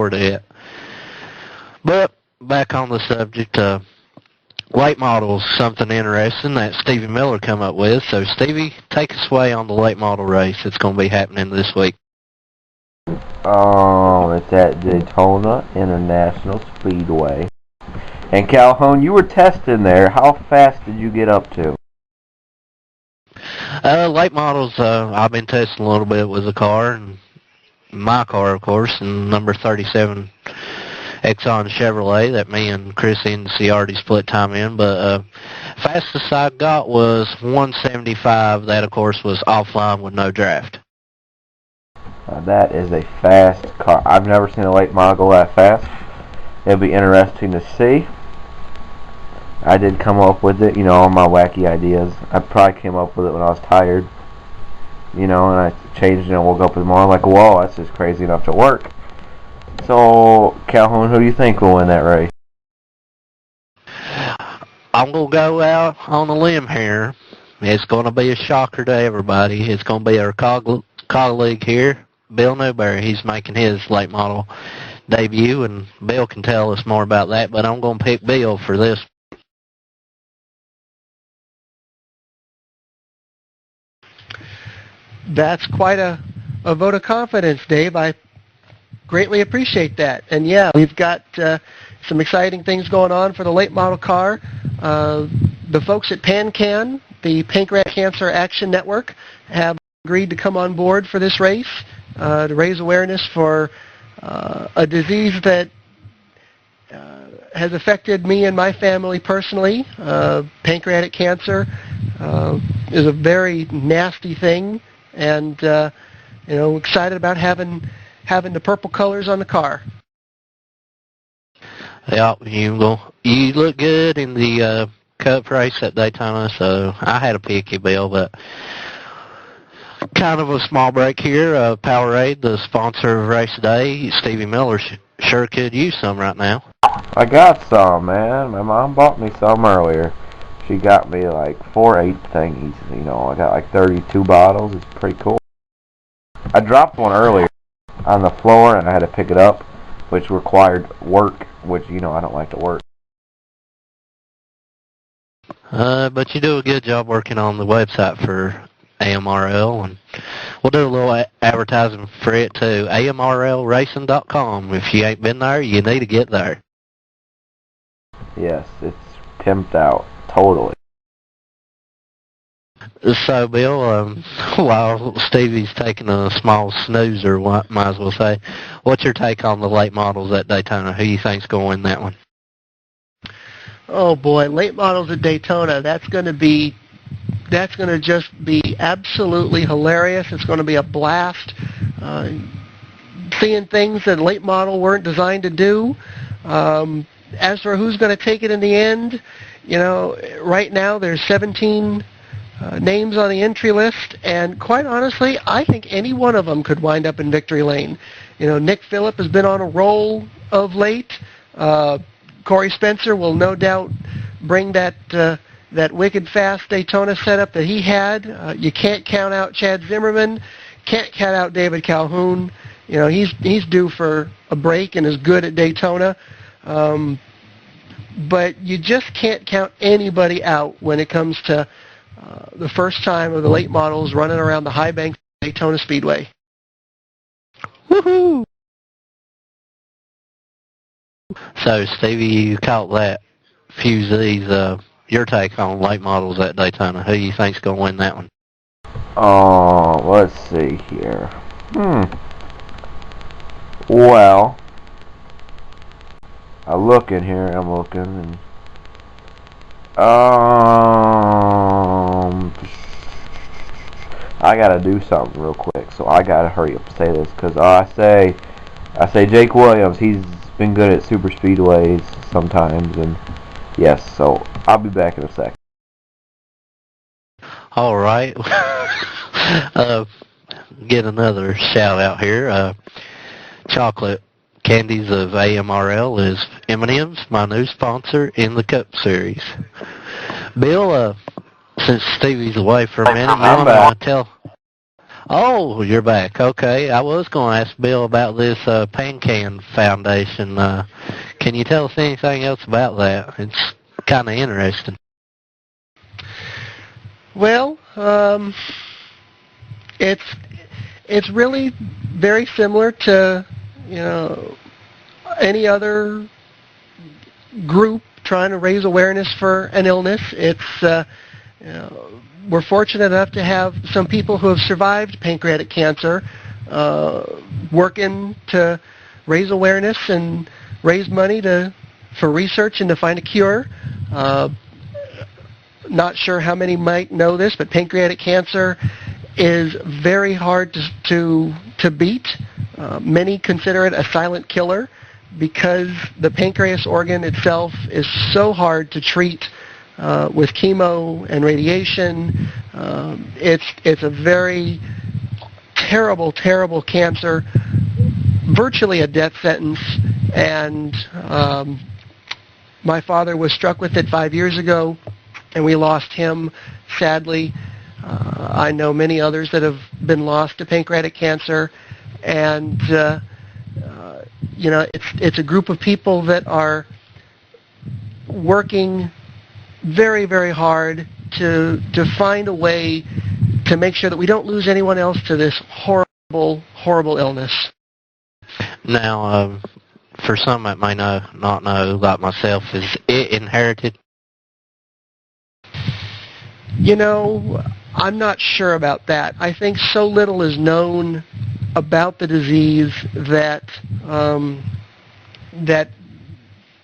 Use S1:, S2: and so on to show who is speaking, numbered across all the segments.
S1: it. But back on the subject, late models, something interesting that Stevie Miller come up with. So Stevie, take us away on the late model race that's going to be happening this week.
S2: It's at Daytona International Speedway. And Calhoun, you were testing there. How fast did you get up to?
S1: Late models, I've been testing a little bit with the car, and my car, of course, and number 37 Exxon Chevrolet that me and Chris Ciardi split time in. But fastest I got was 175. That, of course, was offline with no draft.
S2: That is a fast car. I've never seen a late model go that fast. It'll be interesting to see. I did come up with it, all my wacky ideas. I probably came up with it when I was tired, and I changed it and woke up in the morning like, whoa, that's just crazy enough to work. So, Calhoun, who do you think will win that race?
S1: I'm going to go out on a limb here. It's going to be a shocker to everybody. It's going to be our colleague here, Bill Newberry. He's making his late model debut, and Bill can tell us more about that, but I'm going to pick Bill for this.
S3: That's quite a vote of confidence, Dave. I greatly appreciate that. And yeah, we've got some exciting things going on for the late model car. The folks at PanCAN, the Pancreatic Cancer Action Network, have agreed to come on board for this race to raise awareness for a disease that has affected me and my family personally. Pancreatic cancer is a very nasty thing, and excited about having the purple colors on the car.
S1: Yeah, you look good in the Cup race at Daytona, so I had to pick you, Bill, but kind of a small break here. Powerade, the sponsor of Raceday, Stevie Miller sure could use some right now.
S2: I got some, man. My mom bought me some earlier. She got me like 4-8 thingies, I got like 32 bottles. It's pretty cool. I dropped one earlier on the floor and I had to pick it up, which required work, which, I don't like to work.
S1: But you do a good job working on the website for AMRL, and we'll do a little advertising for it too. AMRLRacing.com. If you ain't been there, you need to get there.
S2: Yes, it's pimped out. Totally.
S1: So, Bill, while Stevie's taking a small snoozer, might as well say, what's your take on the late models at Daytona? Who you think's going to win that one?
S3: Oh boy, late models at Daytona. That's going to just be absolutely hilarious. It's going to be a blast. Seeing things that late model weren't designed to do. As for who's going to take it in the end, right now there's 17 names on the entry list, and quite honestly, I think any one of them could wind up in victory lane. Nick Phillip has been on a roll of late. Corey Spencer will no doubt bring that wicked fast Daytona setup that he had. You can't count out Chad Zimmerman. Can't count out David Calhoun. He's due for a break and is good at Daytona. But you just can't count anybody out when it comes to the first time of the late models running around the high bank Daytona Speedway.
S1: Woohoo! So, Stevie, you caught that. Fuse these. Your take on late models at Daytona. Who you think's going to win that one?
S2: Oh, let's see here. Well, I'm looking, and I gotta do something real quick, so I gotta hurry up and say this, because I say Jake Williams. He's been good at super speedways sometimes, and yes, so I'll be back in a second.
S1: All right. Get another shout out here. Chocolate Candies of AMRL is M&M's, my new sponsor in the Cup Series. Bill, since Stevie's away for a minute, Oh, you're back. Okay, I was going to ask Bill about this PanCan Foundation. Can you tell us anything else about that? It's kind of interesting.
S3: Well, it's really very similar to any other group trying to raise awareness for an illness. It's we're fortunate enough to have some people who have survived pancreatic cancer working to raise awareness and raise money for research and to find a cure. Not sure how many might know this, but pancreatic cancer is very hard to beat. Many consider it a silent killer because the pancreas organ itself is so hard to treat with chemo and radiation. It's a very terrible, terrible cancer, virtually a death sentence, and my father was struck with it 5 years ago, and we lost him, sadly. I know many others that have been lost to pancreatic cancer, and it's a group of people that are working very, very hard to find a way to make sure that we don't lose anyone else to this horrible, horrible illness.
S1: Now, for some that may not know, like myself, is it inherited?
S3: I'm not sure about that. I think so little is known about the disease that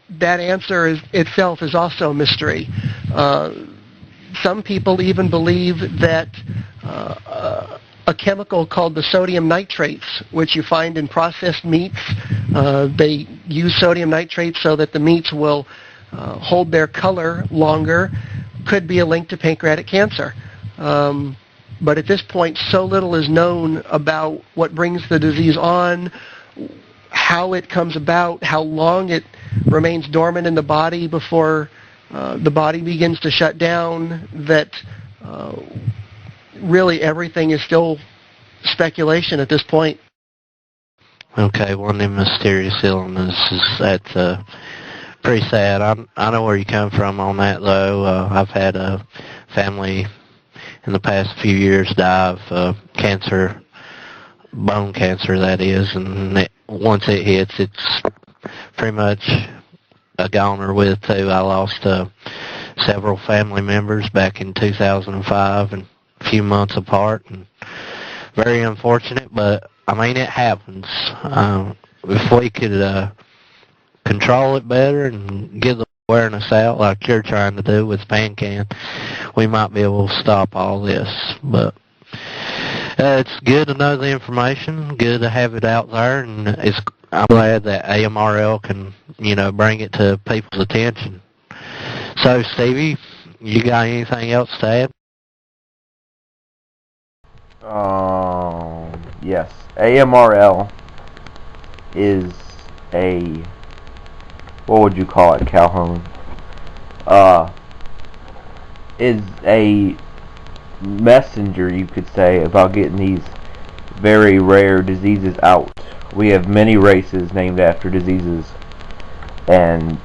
S3: that answer itself is also a mystery. Some people even believe that a chemical called the sodium nitrates, which you find in processed meats, they use sodium nitrates so that the meats will hold their color longer, could be a link to pancreatic cancer. But at this point, so little is known about what brings the disease on, how it comes about, how long it remains dormant in the body before the body begins to shut down, that really everything is still speculation at this point.
S1: Okay, one of them mysterious illnesses. That's pretty sad. I know where you come from on that, though. I've had a family in the past few years die of cancer, bone cancer, that is, and once it hits, it's pretty much a goner with, too. I lost several family members back in 2005, and a few months apart, and very unfortunate, but, I mean, it happens. If we could control it better and get the awareness out like you're trying to do with PanCan, we might be able to stop all this. But it's good to know the information, good to have it out there, and I'm glad that AMRL can, bring it to people's attention. So, Stevie, you got anything else to add?
S2: Yes. AMRL is a, what would you call it, Calhoun? Is a messenger, you could say, about getting these very rare diseases out. We have many races named after diseases, and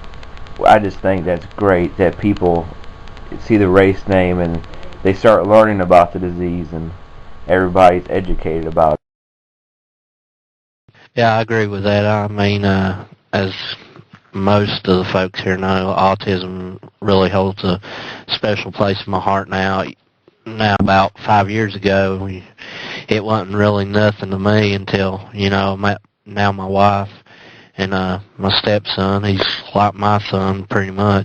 S2: I just think that's great that people see the race name and they start learning about the disease and everybody's educated about it.
S1: Yeah, I agree with that. I mean, as most of the folks here know, autism really holds a special place in my heart now. Now, about 5 years ago, it wasn't really nothing to me until, now my wife and my stepson, he's like my son pretty much.